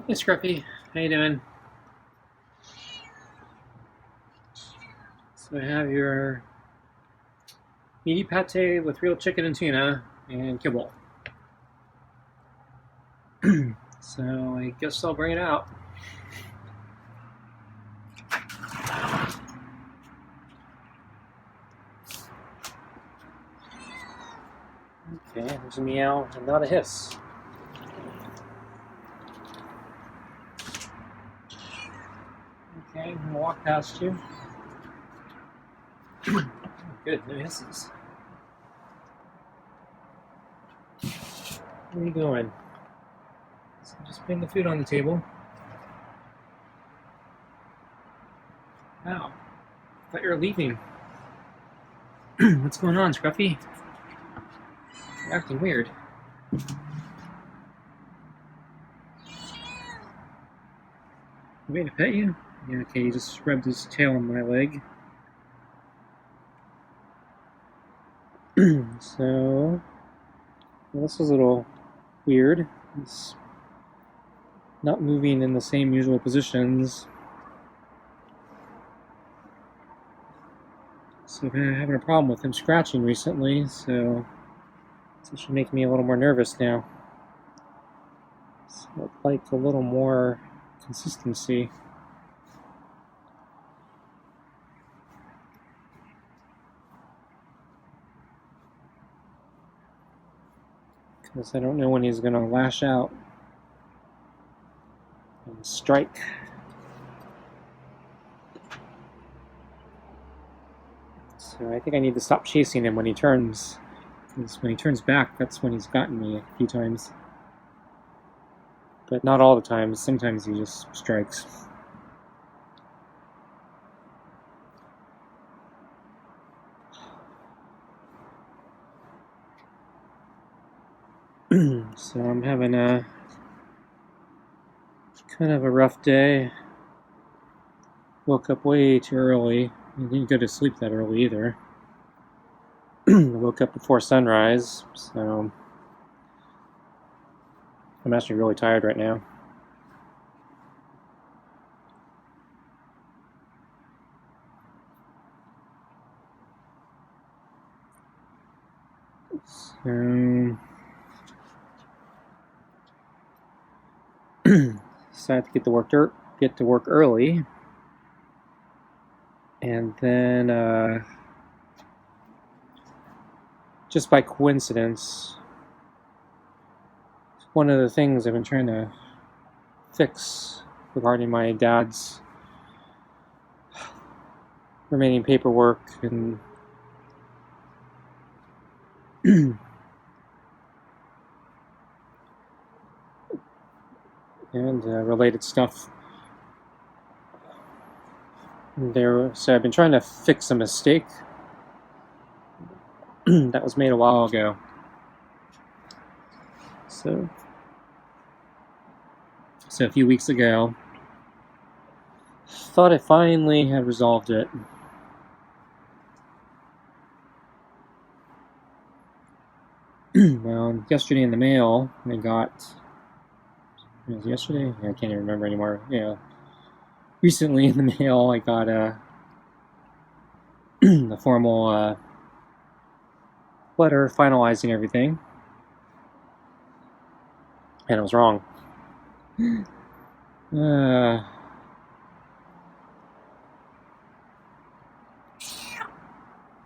Hey Scruffy, how you doing? So I have your meaty pate with real chicken and tuna and kibble. So I guess I'll bring it out. Okay, there's a meow and not a hiss. Okay, I'm gonna walk past you. Good, no hisses. Where are you going? So just putting the food on the table. Wow, I thought you were leaving. What's going on, Scruffy? You're acting weird. You made me pet you? Yeah, okay, he just rubbed his tail on my leg. So, well, this is a little weird. He's not moving in the same usual positions. So I've been having a problem with him scratching recently, so it's actually making me a little more nervous now. So I'd like a little more consistency. Because I don't know when he's going to lash out and strike. So I think I need to stop chasing him when he turns. Because when he turns back, that's when he's gotten me a few times. But not all the times. Sometimes he just strikes. So I'm having a kind of a rough day. Woke up way too early. I didn't go to sleep that early either. I woke up before sunrise, so I'm actually really tired right now. So decided to get to work early, and then just by coincidence, one of the things I've been trying to fix regarding my dad's remaining paperwork and related stuff. So I've been trying to fix a mistake that was made a while ago. So a few weeks ago, thought I finally had resolved it. Well, yesterday in the mail, I got. Was it yesterday? I can't even remember anymore. Yeah. Recently in the mail, I got a formal letter finalizing everything. And it was wrong. That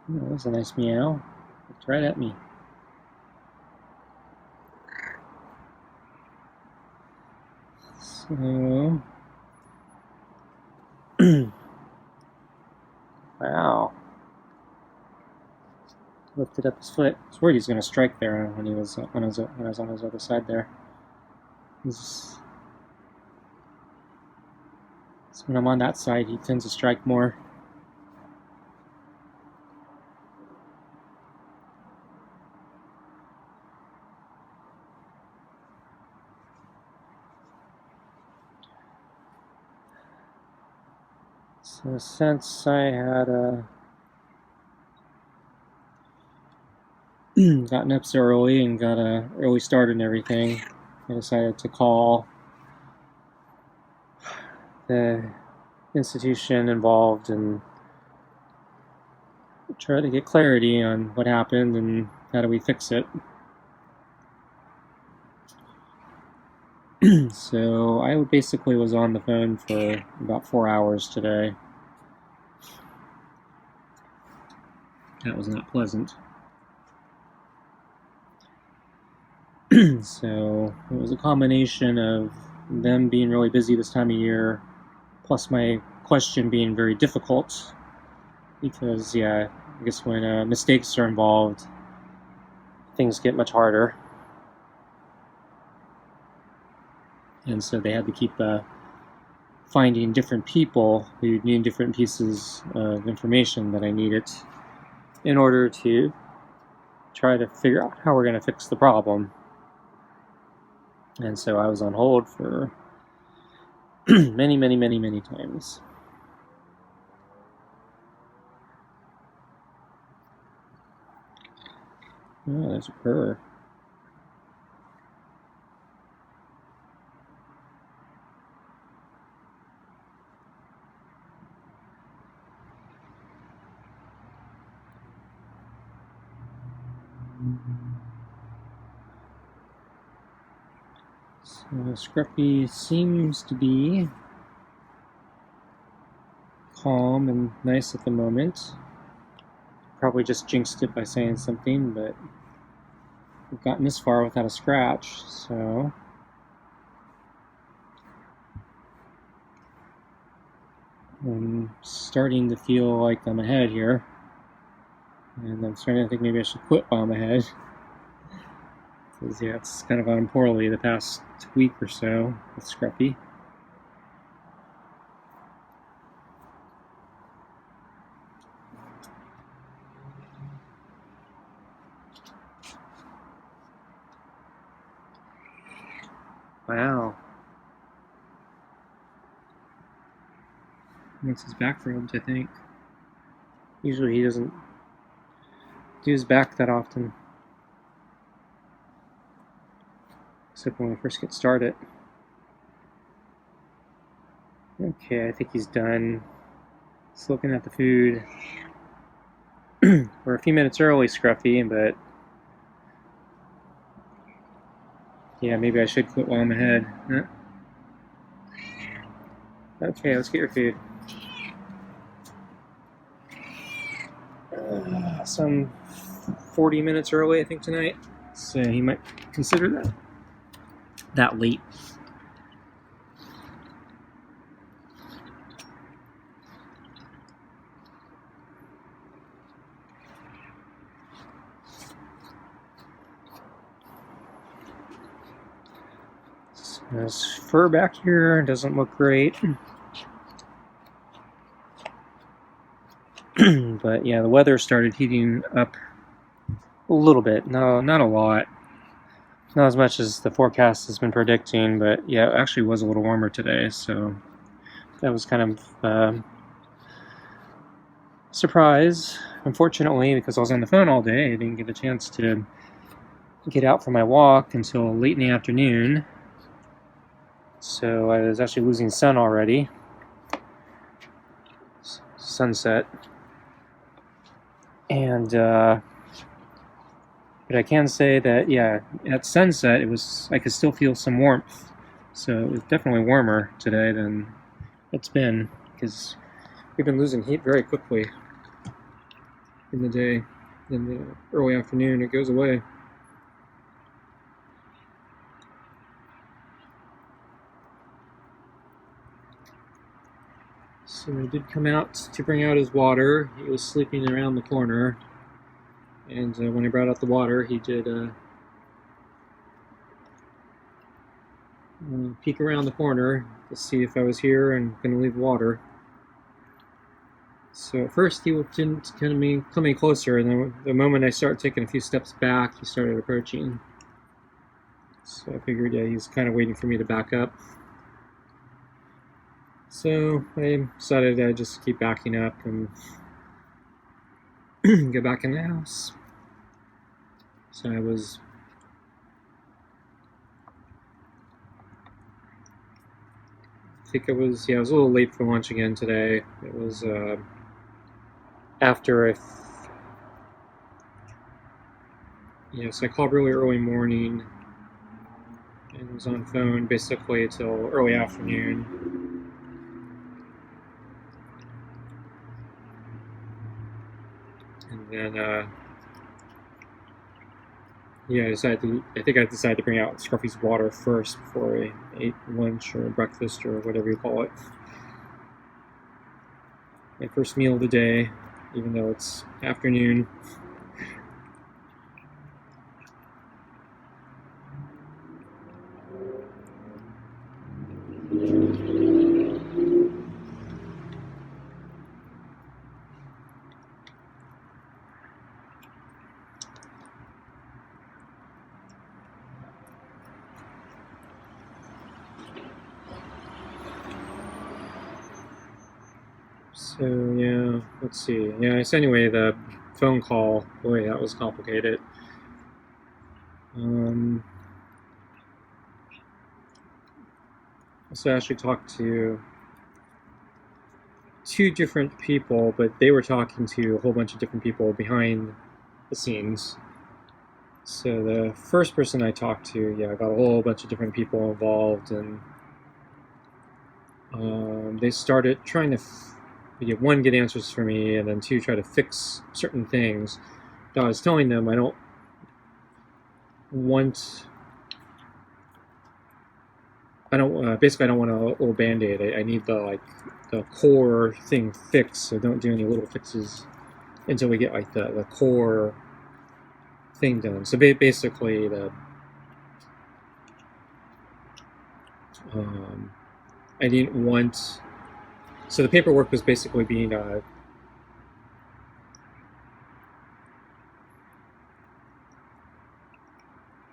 was a nice meow. Looked right at me. So, wow. Lifted up his foot. I was worried he was going to strike there when I was on his other side there. So when I'm on that side, he tends to strike more. So since I had gotten up so early and got a early start and everything, I decided to call the institution involved and try to get clarity on what happened and how do we fix it. So I basically was on the phone for about 4 hours today. That was not pleasant. So it was a combination of them being really busy this time of year, plus my question being very difficult, because I guess when mistakes are involved, things get much harder. And so they had to keep finding different people who need different pieces of information that I needed in order to try to figure out how we're going to fix the problem. And so I was on hold for many times. Oh, there's a purr. So Scruffy seems to be calm and nice at the moment. Probably just jinxed it by saying something, but we've gotten this far without a scratch, so I'm starting to feel like I'm ahead here. And I'm starting to think maybe I should quit while I'm ahead. Because it's kind of gone poorly the past week or so with Scruffy. Wow. Wants his back rubbed, I think. Usually he doesn't do his back that often. Except when we first get started. Okay, I think he's done. Just looking at the food. We're a few minutes early, Scruffy, but maybe I should quit while I'm ahead. Huh? Okay, let's get your food. Some 40 minutes early, I think, tonight. So he might consider that late. So his fur back here doesn't look great. But the weather started heating up a little bit. No, not a lot. Not as much as the forecast has been predicting, but it actually was a little warmer today, so that was kind of surprise. Unfortunately, because I was on the phone all day, I didn't get a chance to get out for my walk until late in the afternoon. So I was actually losing sun already. Sunset. And but I can say that at sunset I could still feel some warmth. So it was definitely warmer today than it's been, because we've been losing heat very quickly in the day. In the early afternoon it goes away. So he did come out to bring out his water. He was sleeping around the corner, and when I brought out the water, he did peek around the corner to see if I was here and going to leave water. So at first he didn't come any closer, and then the moment I started taking a few steps back, he started approaching. So I figured he's kind of waiting for me to back up. So I decided I'd just keep backing up and go back in the house. So I was think it was, yeah, I was a little late for lunch again today. It was after so I called really early morning and was on phone basically till early afternoon. And then, yeah, I think I decided to bring out Scruffy's water first before I ate lunch or breakfast or whatever you call it. My first meal of the day, even though it's afternoon. So, yeah, let's see. Yeah, so anyway, the phone call, boy, that was complicated. So I actually talked to 2 different people, but they were talking to a whole bunch of different people behind the scenes. So the first person I talked to, yeah, I got a whole bunch of different people involved, and they started trying to, one, get answers for me, and then 2, try to fix certain things. I was telling them I don't want basically I don't want a little band-aid. I need the core thing fixed, so don't do any little fixes until we get like the core thing done. So basically I didn't want, so the paperwork was basically being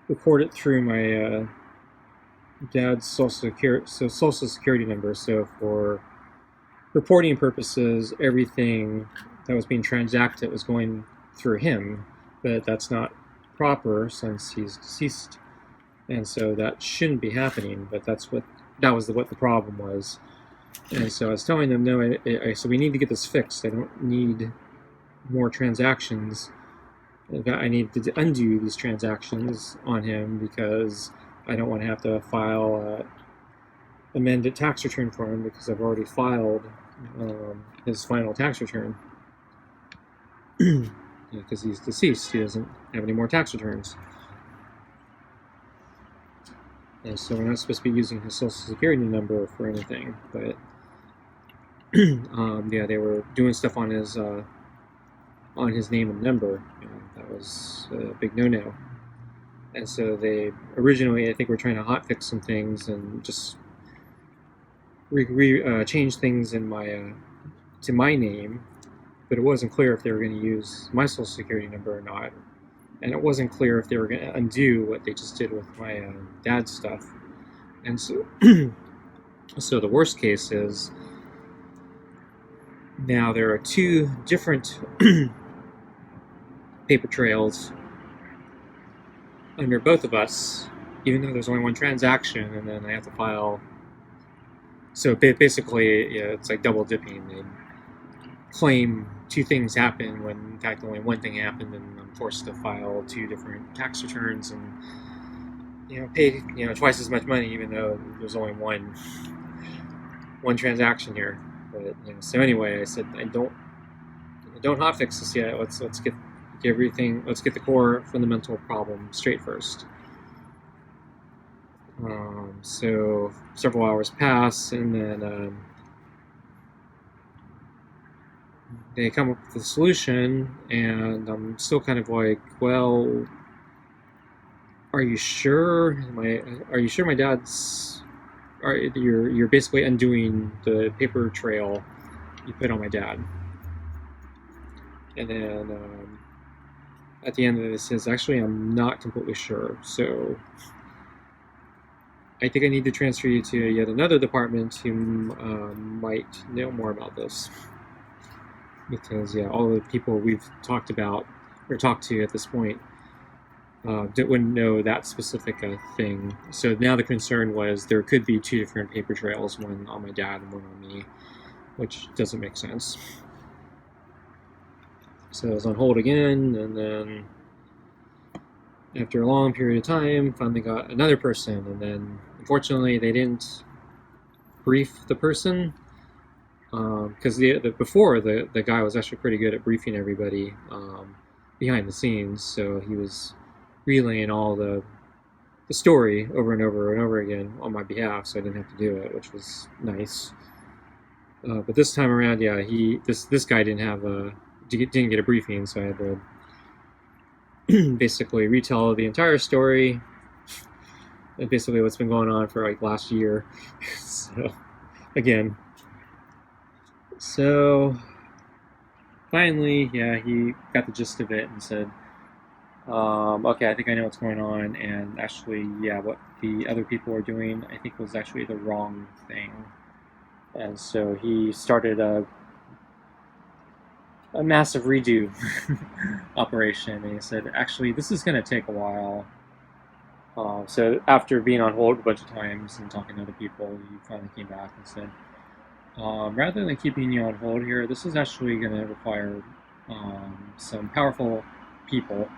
recorded through my dad's social security number. So for reporting purposes, everything that was being transacted was going through him, but that's not proper since he's deceased, and so that shouldn't be happening. But that was what the problem was. And so I was telling them, no, so we need to get this fixed. I don't need more transactions. I need to undo these transactions on him because I don't want to have to file amended tax return for him because I've already filed his final tax return. Because he's deceased, he doesn't have any more tax returns. And so we're not supposed to be using his social security number for anything, but yeah, they were doing stuff on his name and number. That was a big no-no. And so they originally, I think, were trying to hotfix some things and just change things in to my name, but it wasn't clear if they were going to use my social security number or not, and it wasn't clear if they were going to undo what they just did with my dad's stuff. And so, so the worst case is now there are 2 different paper trails under both of us, even though there's only one transaction, and then I have to file. So basically, yeah, it's like double dipping. They claim 2 things happened when in fact only one thing happened, and I'm forced to file 2 different tax returns and pay twice as much money, even though there's only one transaction here. But so anyway, I said I don't hotfix this yet. Let's get everything. Let's get the core fundamental problem straight first. So several hours pass, and then they come up with a solution, and I'm still kind of like, well, are you sure? Are you sure my dad's? You're basically undoing the paper trail you put on my dad. And then at the end of this is actually I'm not completely sure. So I think I need to transfer you to yet another department who might know more about this. Because all the people we've talked to at this point wouldn't know that specific thing. So now the concern was there could be 2 different paper trails, one on my dad and one on me, which doesn't make sense. So I was on hold again, and then after a long period of time, finally got another person, and then unfortunately they didn't brief the person, because before the guy was actually pretty good at briefing everybody behind the scenes, so he was relaying all the story over and over and over again on my behalf, so I didn't have to do it, which was nice. But this time around, yeah, this guy didn't get a briefing, so I had to basically retell the entire story, and basically what's been going on for like last year. So again, so finally, yeah, he got the gist of it and said, okay, I think I know what's going on, and actually, yeah, what the other people were doing, I think was actually the wrong thing. And so he started a massive redo operation, and he said, actually, this is going to take a while. So after being on hold a bunch of times and talking to other people, he finally came back and said, rather than keeping you on hold here, this is actually going to require some powerful people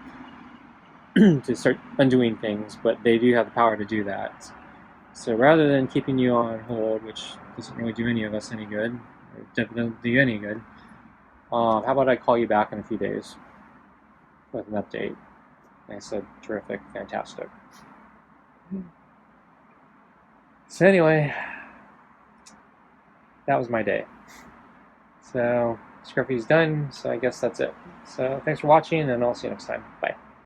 to start undoing things, but they do have the power to do that. So rather than keeping you on hold, which doesn't really do any of us any good, or doesn't do you any good, how about I call you back in a few days with an update? And I said, terrific, fantastic. So anyway, that was my day. So Scruffy's done, so I guess that's it. So thanks for watching, and I'll see you next time. Bye.